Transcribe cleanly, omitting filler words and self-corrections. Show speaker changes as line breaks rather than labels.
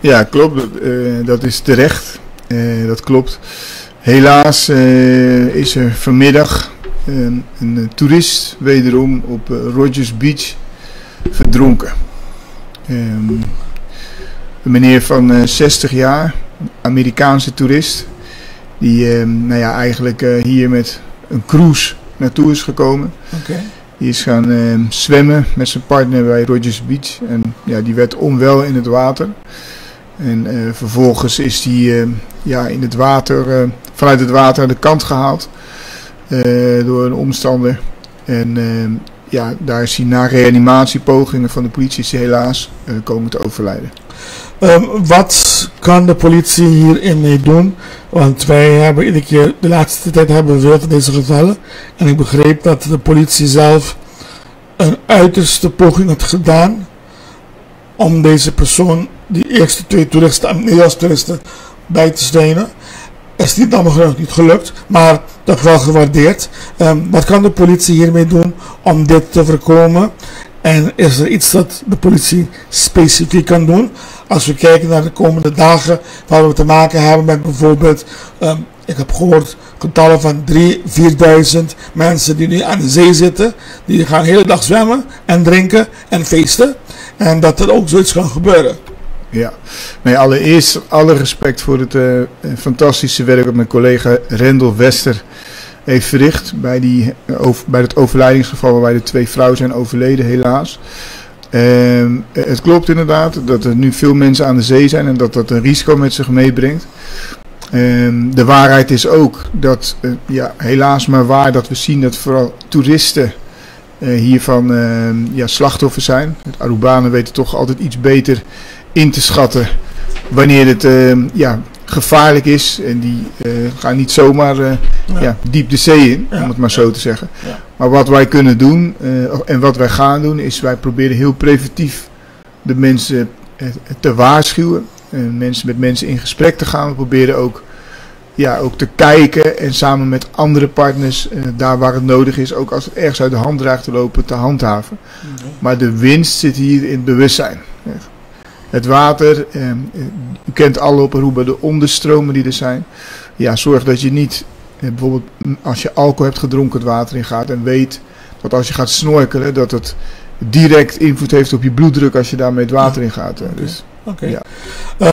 Ja, klopt. Dat is terecht. Dat klopt. Helaas is er vanmiddag een toerist wederom op Rogers Beach verdronken. Een meneer van 60 jaar, Amerikaanse toerist, die eigenlijk hier met een cruise naartoe is gekomen.
Okay.
Die is gaan zwemmen met zijn partner bij Rogers Beach en die werd onwel in het water. En vervolgens is hij in het water, vanuit het water aan de kant gehaald door een omstander. En daar is hij na reanimatiepogingen van de politie helaas komen te overlijden.
Wat kan de politie hierin mee doen? Want wij hebben iedere keer, de laatste tijd hebben we veel van deze gevallen. En ik begreep dat de politie zelf een uiterste poging had gedaan om deze persoon, die eerste 2 toeristen, Nederlandse toeristen, bij te steunen. Is niet allemaal niet gelukt, maar toch wel gewaardeerd. Wat kan de politie hiermee doen om dit te voorkomen? En is er iets dat de politie specifiek kan doen? Als we kijken naar de komende dagen, waar we te maken hebben met bijvoorbeeld, ik heb gehoord getallen van 3.000-4.000 mensen die nu aan de zee zitten. Die gaan de hele dag zwemmen en drinken en feesten. En dat er ook zoiets kan gebeuren.
Ja, allereerst alle respect voor het fantastische werk dat mijn collega Rendel Wester heeft verricht bij het overlijdingsgeval waarbij de 2 vrouwen zijn overleden, helaas. Het klopt inderdaad dat er nu veel mensen aan de zee zijn en dat een risico met zich meebrengt. De waarheid is ook dat, helaas maar waar, dat we zien dat vooral toeristen hiervan slachtoffers zijn. De Arubanen weten toch altijd iets beter in te schatten wanneer het gevaarlijk is. En die gaan niet zomaar diep de zee in, om het maar zo te zeggen. Ja. Maar wat wij kunnen doen en wat wij gaan doen is wij proberen heel preventief de mensen te waarschuwen. Met mensen in gesprek te gaan. We proberen ook te kijken en samen met andere partners, daar waar het nodig is, ook als het ergens uit de hand dreigt te lopen, te handhaven. Okay. Maar de winst zit hier in het bewustzijn. Het water, u kent alle op Aruba de onderstromen die er zijn. Ja, zorg dat je niet, bijvoorbeeld als je alcohol hebt gedronken, het water in gaat en weet dat als je gaat snorkelen, dat het direct invloed heeft op je bloeddruk als je daarmee het water in gaat. Dus,
Okay.
Ja.